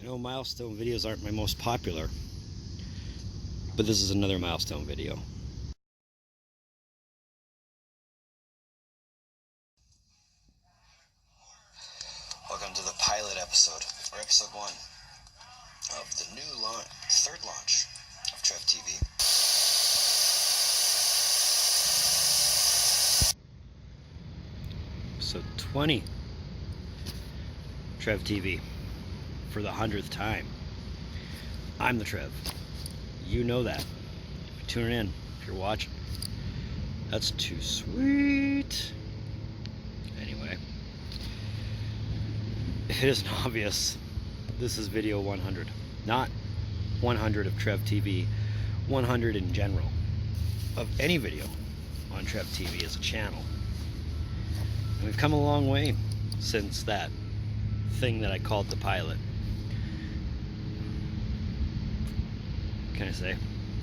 I know milestone videos aren't my most popular, but this is another milestone video. Welcome to the pilot episode, or episode 1, of the new third launch of Trev TV. Episode 20, Trev TV, for the 100th time. I'm the Trev. You know that. If you're tuning in, if you're watching, that's too sweet. Anyway, if it isn't obvious, this is video 100. Not 100 of Trev TV, 100 in general. Of any video on Trev TV as a channel. And we've come a long way since that thing that I called the pilot. What can I say?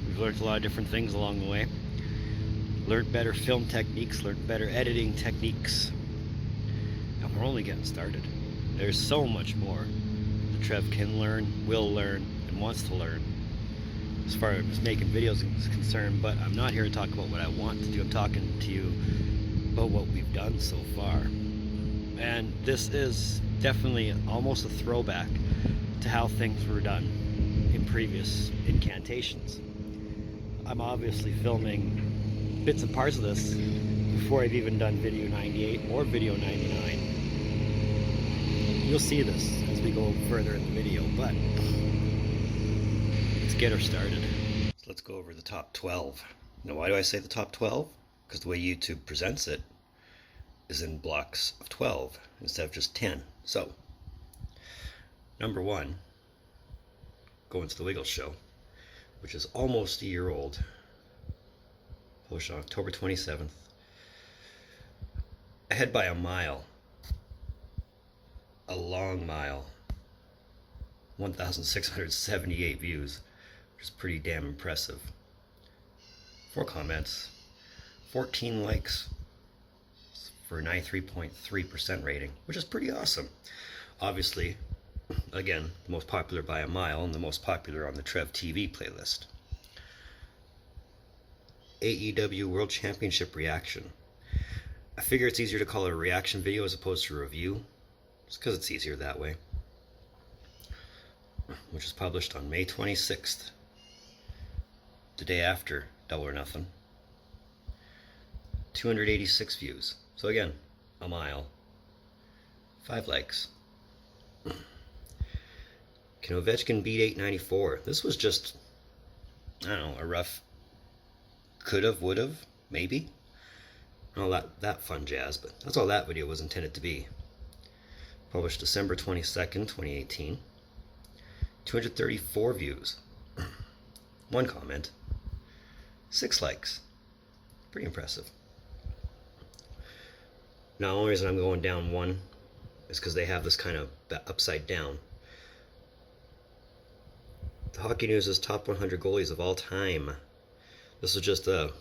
We've learned a lot of different things along the way. Learned better film techniques, learned better editing techniques. And we're only getting started. There's so much more that Trev can learn, will learn, and wants to learn as far as making videos is concerned, but I'm not here to talk about what I want to do. I'm talking to you about what we've done so far. And this is definitely almost a throwback to how things were done in previous incantations. I'm obviously filming bits and parts of this before I've even done video 98 or video 99. You'll see this as we go further in the video, but let's get her started. So let's go over the top 12. Now, why do I say the top 12? Because the way YouTube presents it is in blocks of 12 instead of just 10. So, number 1, going to the Wiggle Show, which is almost a year old, published on October 27th. Ahead by a mile. A long mile. 1,678 views, which is pretty damn impressive. 4 comments, 14 likes for a 93.3% rating, which is pretty awesome. Obviously, again, the most popular by a mile and the most popular on the Trev TV playlist. AEW World Championship reaction. I figure it's easier to call it a reaction video as opposed to a review, just because it's easier that way. Which is published on May 26th, the day after Double or Nothing. 286 views. So again, a mile. 5 likes. Can Ovechkin beat 894? This was just, I don't know, a rough could've, would've, maybe. All that fun jazz, but that's all that video was intended to be. Published December 22nd, 2018. 234 views. 1 comment. 6 likes. Pretty impressive. Now, the only reason I'm going down 1 is because they have this kind of upside down. The Hockey News' top 100 goalies of all time. This was just a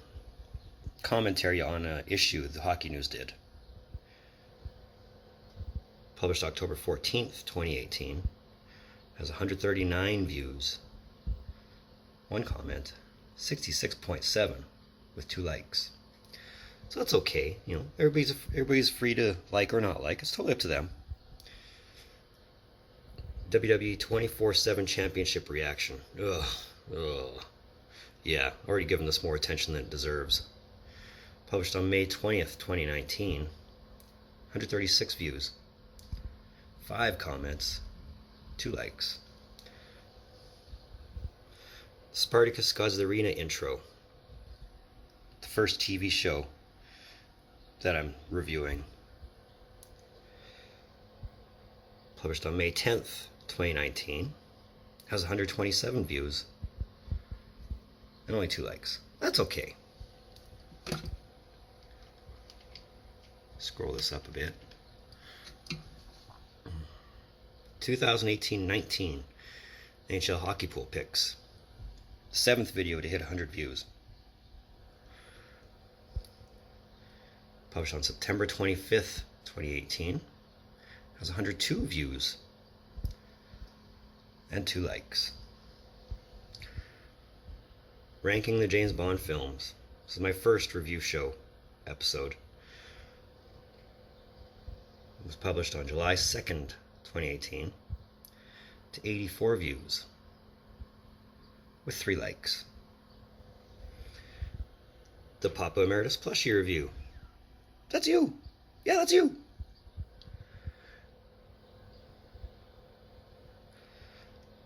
commentary on an issue the Hockey News did. Published October 14th, 2018. Has 139 views. 1 comment. 66.7 with 2 likes. So that's okay. You know, everybody's free to like or not like. It's totally up to them. WWE 24/7 Championship reaction. Ugh. Yeah, already given this more attention than it deserves. Published on May 20th, 2019. 136 views. 5 comments. 2 likes. Spartacus Gods of the Arena intro. The first TV show that I'm reviewing. Published on May 10th, 2019. Has 127 views. And only 2 likes. That's okay. Scroll this up a bit. 2018-19 NHL Hockey Pool Picks. 7th video to hit 100 views. Published on September 25th, 2018. Has 102 views. and 2 likes. Ranking the James Bond films. This is my first review show episode. It was published on July 2nd, 2018, to 84 views, with 3 likes. The Papa Emeritus plushie review. That's you! Yeah, that's you!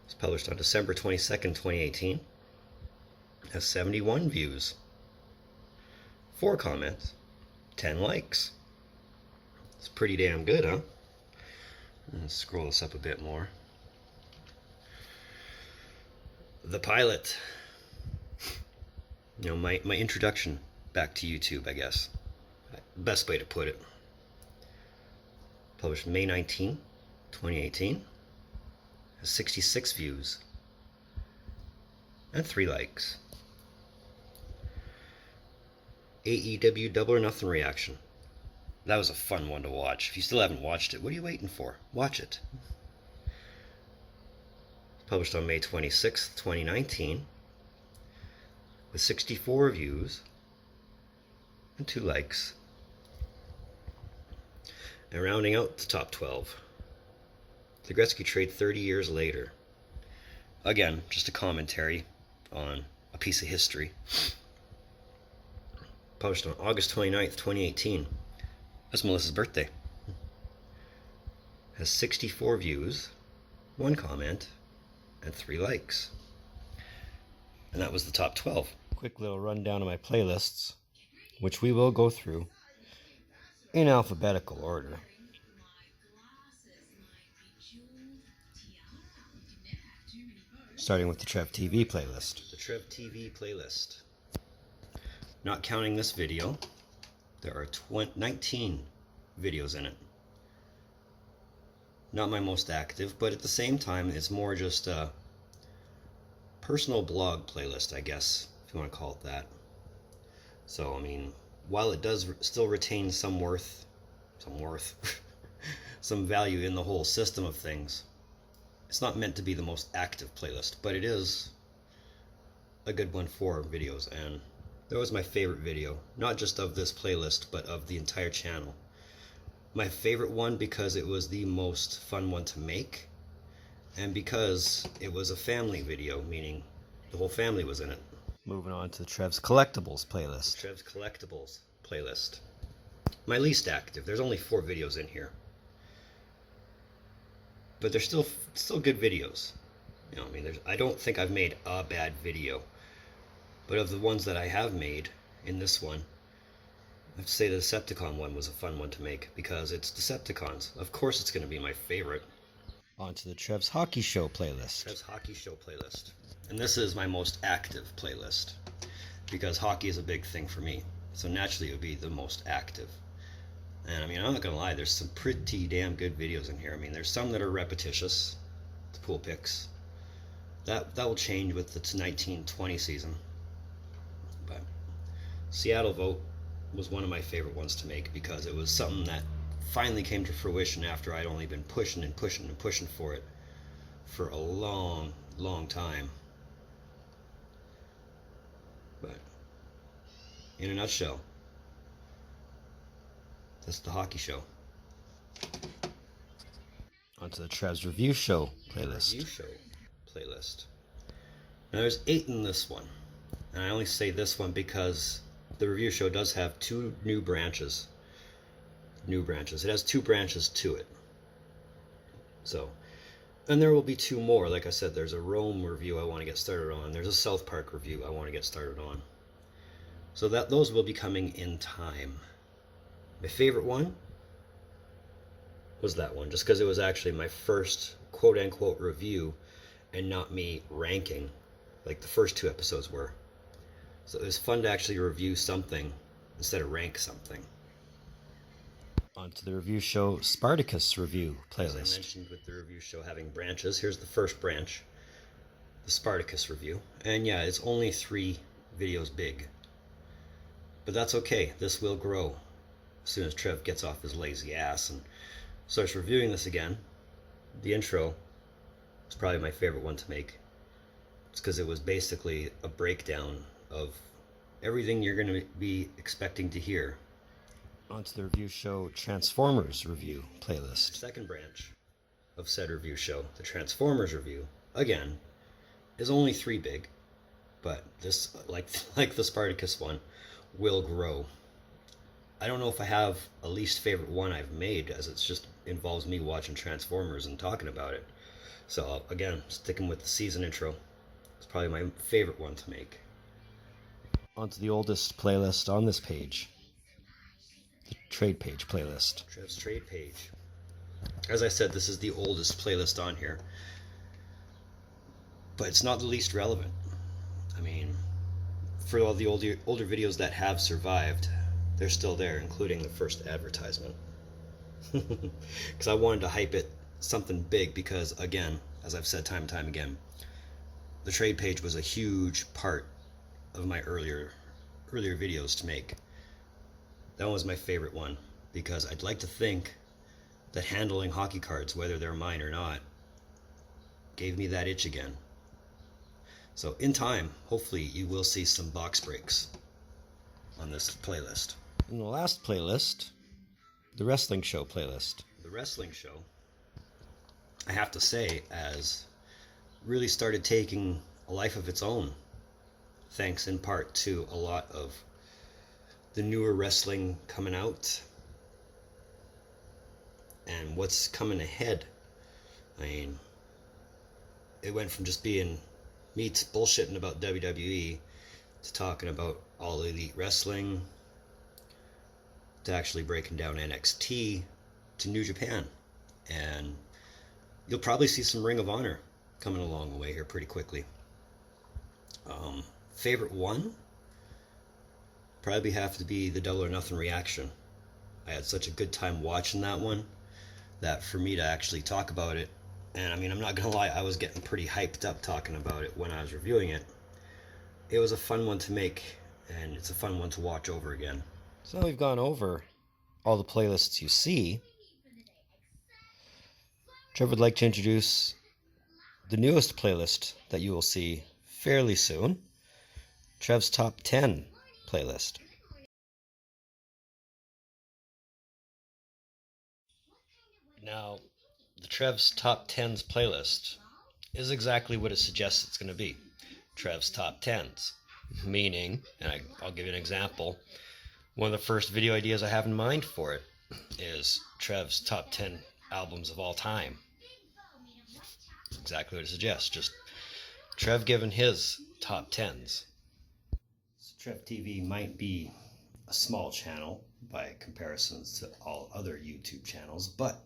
It's published on December 22nd, 2018. It has 71 views, 4 comments, 10 likes. It's pretty damn good, huh? Let's scroll this up a bit more. The pilot. You know, my introduction back to YouTube, I guess. Best way to put it. Published May 19, 2018. Has 66 views. And 3 likes. AEW Double or Nothing reaction. That was a fun one to watch. If you still haven't watched it, what are you waiting for? Watch it. Published on May 26th, 2019. With 64 views and 2 likes. And rounding out the top 12, the Gretzky trade 30 years later. Again, just a commentary on a piece of history. Published on August 29th, 2018. That's Melissa's birthday. Has 64 views, 1 comment, and 3 likes. And that was the top 12. Quick little rundown of my playlists, which we will go through in alphabetical order. Starting with the Trev TV playlist. The Trev TV playlist. Not counting this video, there are 19 videos in it. Not my most active, but at the same time, it's more just a personal blog playlist, I guess, if you want to call it that. So, I mean, while it does still retain some some value in the whole system of things, it's not meant to be the most active playlist, but it is a good one for videos, and that was my favorite video, not just of this playlist, but of the entire channel. My favorite one because it was the most fun one to make, and because it was a family video, meaning the whole family was in it. Moving on to Trev's Collectibles playlist. Trev's Collectibles playlist. My least active. There's only 4 videos in here, but they're still good videos. You know, I mean, I don't think I've made a bad video, but of the ones that I have made in this one, I have to say the Decepticon one was a fun one to make because it's Decepticons. Of course, it's going to be my favorite. On to the Trev's Hockey Show playlist. Trev's Hockey Show playlist. And this is my most active playlist because hockey is a big thing for me. So naturally, it would be the most active. And I mean, I'm not going to lie, there's some pretty damn good videos in here. I mean, there's some that are repetitious, the pool picks. That will change with the 1920 season. But Seattle Vote was one of my favorite ones to make because it was something that finally came to fruition after I'd only been pushing for it for a long time. But in a nutshell, that's the hockey show. Onto the Trev's Review Show playlist. Review Show playlist. Now there's 8 in this one, and I only say this one because the review show does have 2 new branches. It has 2 branches to it. So, and there will be 2 more. Like I said, there's a Rome review I want to get started on. There's a South Park review I want to get started on. So those will be coming in time. My favorite one was that one, just because it was actually my first quote-unquote review and not me ranking like the first 2 episodes were. So it was fun to actually review something instead of rank something. On to the review show Spartacus review playlist. As I mentioned with the review show having branches, here's the first branch, the Spartacus review. And yeah, it's only 3 videos big. But that's okay, this will grow as soon as Trev gets off his lazy ass and starts reviewing this again. The intro It's probably my favorite one to make. It's because it was basically a breakdown of everything you're going to be expecting to hear. Onto the review show Transformers review playlist. Second branch of said review show, the Transformers review, again, is only 3 big, but this, like the Spartacus one, will grow. I don't know if I have a least favorite one I've made, as it just involves me watching Transformers and talking about it. So again, sticking with the season intro, it's probably my favorite one to make. Onto the oldest playlist on this page, the trade page playlist. Trev's trade page. As I said, this is the oldest playlist on here, but it's not the least relevant. I mean, for all the older videos that have survived, they're still there, including the first advertisement. Because I wanted to hype it something big, because again, as I've said time and time again, the trade page was a huge part of my earlier videos to make. That one was my favorite one, because I'd like to think that handling hockey cards, whether they're mine or not, gave me that itch again. So in time, hopefully you will see some box breaks on this playlist. In the last playlist, the wrestling show playlist. The wrestling show, I have to say, has really started taking a life of its own, thanks in part to a lot of the newer wrestling coming out and what's coming ahead. I mean, it went from just being me bullshitting about WWE to talking about All Elite Wrestling to actually breaking down NXT to New Japan. And you'll probably see some Ring of Honor coming along the way here pretty quickly. Favorite one? Probably have to be the Double or Nothing reaction. I had such a good time watching that one that for me to actually talk about it, and I mean, I'm not gonna lie, I was getting pretty hyped up talking about it when I was reviewing it. It was a fun one to make, and it's a fun one to watch over again. So now we've gone over all the playlists you see. Trev would like to introduce the newest playlist that you will see fairly soon, Trev's Top 10 playlist. Now, the Trev's Top 10s playlist is exactly what it suggests it's going to be. Trev's Top 10s. Meaning, and I'll give you an example, one of the first video ideas I have in mind for it is Trev's Top 10 albums of all time. Exactly what it suggests, just Trev giving his top 10s. So Trev TV might be a small channel by comparisons to all other YouTube channels, but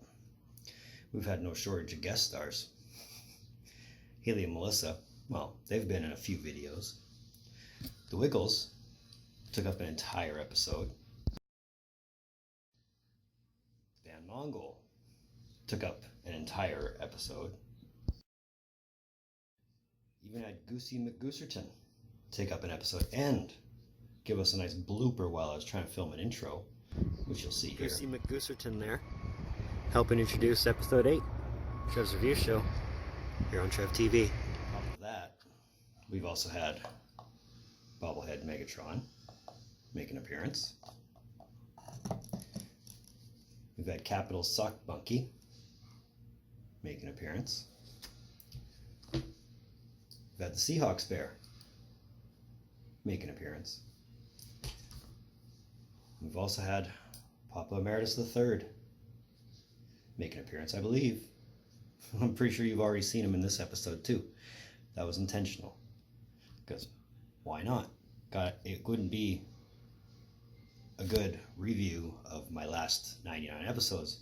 we've had no shortage of guest stars. Haley and Melissa, well, they've been in a few videos. The Wiggles took up an entire episode. Van Mongol took up an entire episode. Even had Goosey McGooserton take up an episode and give us a nice blooper while I was trying to film an intro, which you'll see here. Goosey McGooserton there, helping introduce episode 8, Trev's Review Show, here on Trev TV. On top of that, we've also had Bobblehead Megatron make an appearance. We've had Capital Sock Monkey make an appearance. We've had the Seahawks Bear make an appearance. We've also had Papa Emeritus III make an appearance, I believe. I'm pretty sure you've already seen him in this episode too. That was intentional. Because why not? It wouldn't be a good review of my last 99 episodes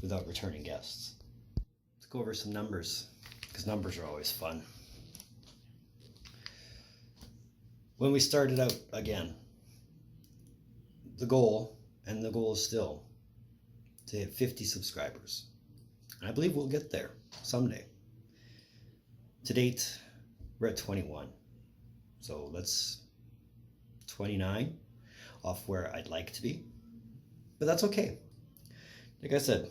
without returning guests. Let's go over some numbers, because numbers are always fun. When we started out, again, the goal is still to hit 50 subscribers. And I believe we'll get there someday. To date, we're at 21. So let's 29 off where I'd like to be. But that's okay. Like I said,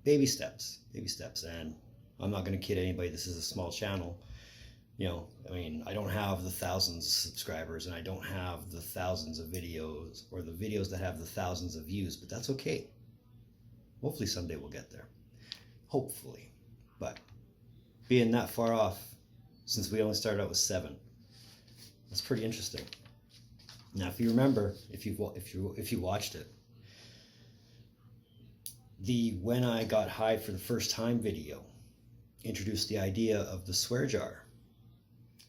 baby steps. And I'm not going to kid anybody. This is a small channel. You know, I mean, I don't have the thousands of subscribers, and I don't have the thousands of videos, or the videos that have the thousands of views, but that's okay. Hopefully someday we'll get there. Hopefully. But being that far off, since we only started out with 7, that's pretty interesting. Now, if you remember, if you watched it, the When I Got High for the First Time video introduced the idea of the swear jar,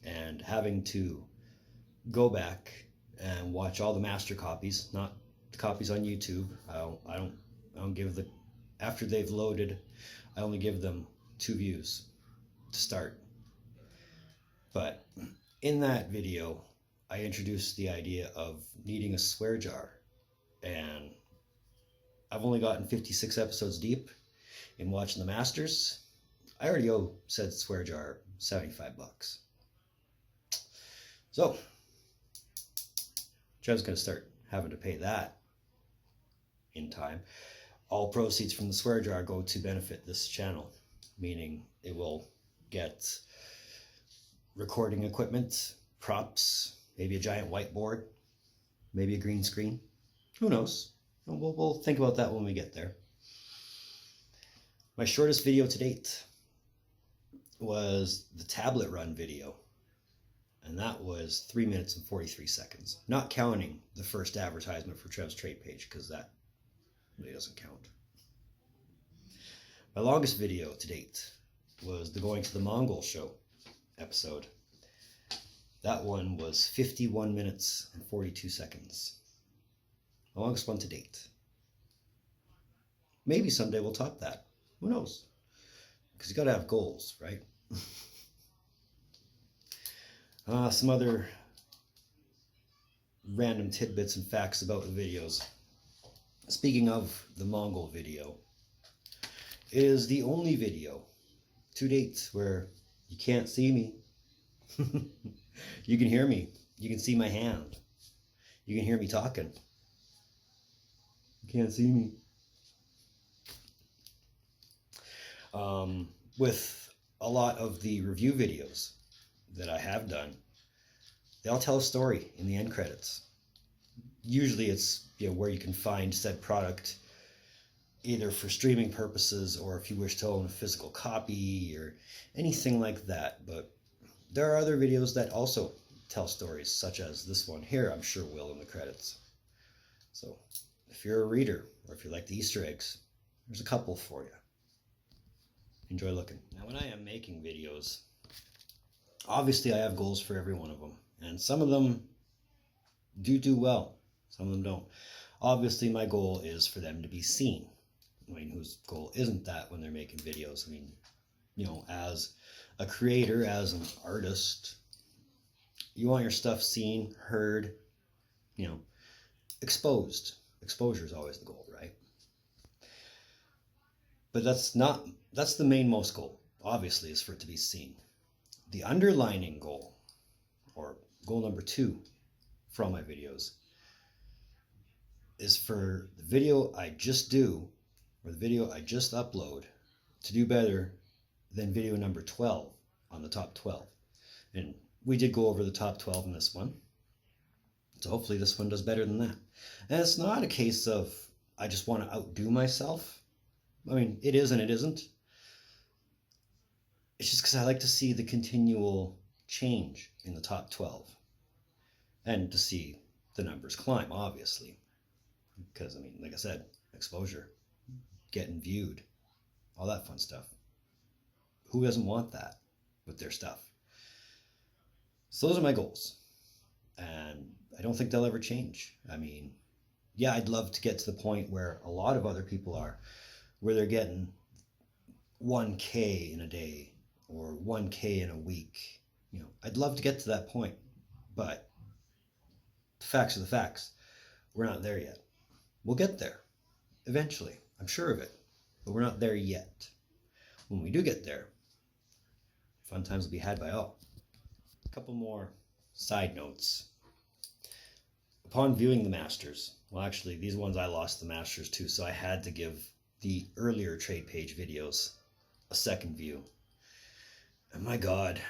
and having to go back and watch all the master copies, not the copies on YouTube. I don't give the, after they've loaded, I only give them 2 views to start. But in that video, I introduced the idea of needing a swear jar, and I've only gotten 56 episodes deep in watching the masters. I already owe said swear jar $75. So Trev's going to start having to pay that in time. All proceeds from the swear jar go to benefit this channel, meaning it will get recording equipment, props, maybe a giant whiteboard, maybe a green screen. Who knows? We'll think about that when we get there. My shortest video to date was the tablet run video, and that was 3 minutes and 43 seconds, not counting the first advertisement for Trev's trade page, because that really doesn't count. My longest video to date was the Going to the Mongol show episode. That one was 51 minutes and 42 seconds. The longest one to date. Maybe someday we'll top that. Who knows? Because you got to have goals, right? Some other random tidbits and facts about the videos. Speaking of the Mongol video, it is the only video to date where you can't see me. You can hear me. You can see my hand. You can hear me talking. You can't see me. With a lot of the review videos that I have done, they all tell a story in the end credits. Usually it's, you know, where you can find said product either for streaming purposes, or if you wish to own a physical copy or anything like that. But there are other videos that also tell stories, such as this one here, I'm sure will in the credits. So if you're a reader, or if you like the Easter eggs, there's a couple for you. Enjoy looking. Now, when I am making videos, obviously I have goals for every one of them, and some of them do well, some of them don't. Obviously my goal is for them to be seen. I mean, whose goal isn't that when they're making videos? I mean, you know, as a creator, as an artist, you want your stuff seen, heard, you know, exposed. Exposure is always the goal, right? But that's the main most goal, obviously, is for it to be seen. The underlining goal, or goal number 2 for all my videos, is for the video I just do, or the video I just upload, to do better than video number 12 on the top 12. And we did go over the top 12 in this one. So hopefully this one does better than that. And it's not a case of I just want to outdo myself. I mean, it is and it isn't. It's just because I like to see the continual change in the top 12. And to see the numbers climb, obviously. Because, I mean, like I said, exposure, getting viewed, all that fun stuff. Who doesn't want that with their stuff? So those are my goals. And I don't think they'll ever change. I mean, yeah, I'd love to get to the point where a lot of other people are, where they're getting 1K in a day or 1K in a week. You know, I'd love to get to that point, but the facts are the facts. We're not there yet. We'll get there eventually. I'm sure of it, but we're not there yet. When we do get there, fun times will be had by all. A couple more side notes. Upon viewing the Masters, well, actually, these ones I lost the Masters too, so I had to give the earlier trade page videos a second view And my God,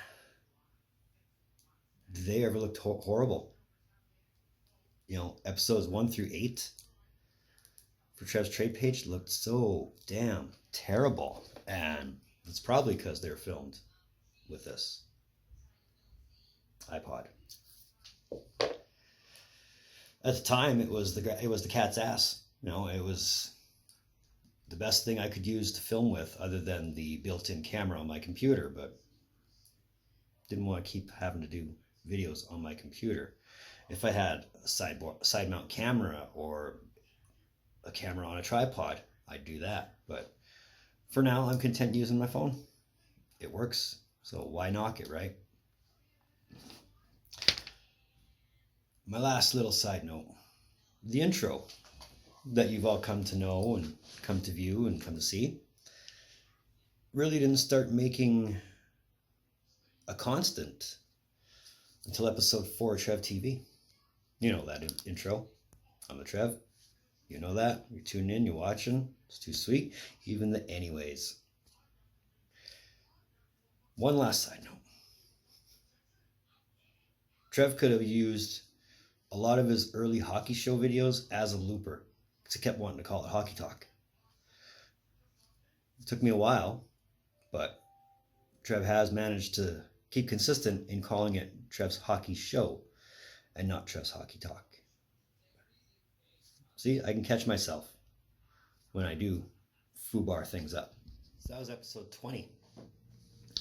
did they ever look horrible? Episodes 1 through 8 for Trev's trade page looked so damn terrible. And it's probably because they're filmed with this iPod. At the time, it was the cat's ass. It was the best thing I could use to film with, other than the built-in camera on my computer. But didn't want to keep having to do videos on my computer. If I had a side mount camera or a camera on a tripod, I'd do that. But for now, I'm content using my phone. It works, so why knock it, right? My last little side note, the intro that you've all come to know and come to view and come to see really didn't start making a constant until episode 4 of Trev TV. You know that intro. I'm the Trev. You know that. You're tuning in, you're watching. It's too sweet. Even the anyways. One last side note. Trev could have used a lot of his early hockey show videos as a looper, because he kept wanting to call it Hockey Talk. It took me a while, but Trev has managed to keep consistent in calling it Trev's Hockey Show and not Trev's Hockey Talk. See, I can catch myself when I do foobar things up. So that was episode 20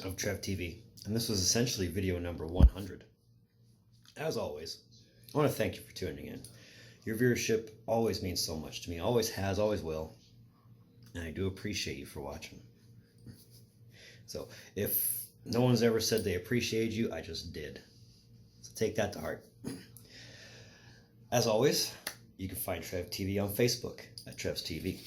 of Trev TV, and this was essentially video number 100. As always, I want to thank you for tuning in. Your viewership always means so much to me, always has, always will, and I do appreciate you for watching. So if no one's ever said they appreciate you, I just did. So take that to heart. As always, you can find Trev TV on Facebook at Trev's TV.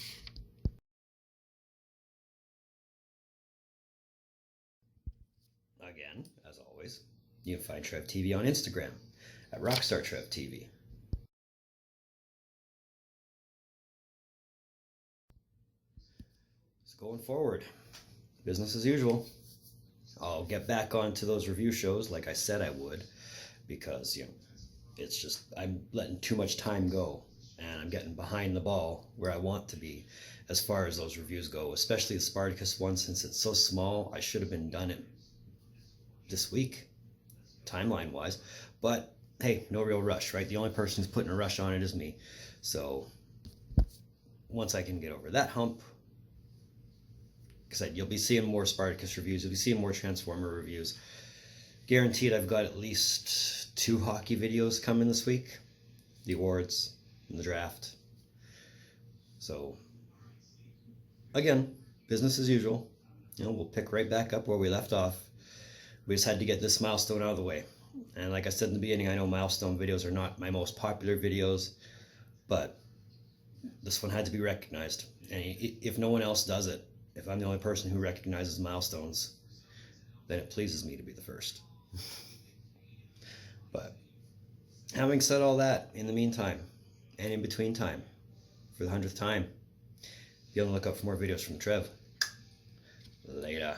Again, as always, you can find Trev TV on Instagram at rockstartrev TV. So going forward, business as usual. I'll get back onto those review shows like I said I would, because it's just I'm letting too much time go, and I'm getting behind the ball where I want to be as far as those reviews go, especially the Spartacus one. Since it's so small, I should have been done it this week, timeline wise, but hey, no real rush, right? The only person who's putting a rush on it is me. So once I can get over that hump, because you'll be seeing more Spartacus reviews, you'll be seeing more Transformer reviews. Guaranteed I've got at least 2 hockey videos coming this week. The awards and the draft. So again, business as usual. We'll pick right back up where we left off. We just had to get this milestone out of the way. And like I said in the beginning, I know milestone videos are not my most popular videos, but this one had to be recognized. And if no one else does it, if I'm the only person who recognizes milestones, then it pleases me to be the first. But having said all that, in the meantime, and in between time, for the 100th time, be on the lookout for more videos from Trev. Later.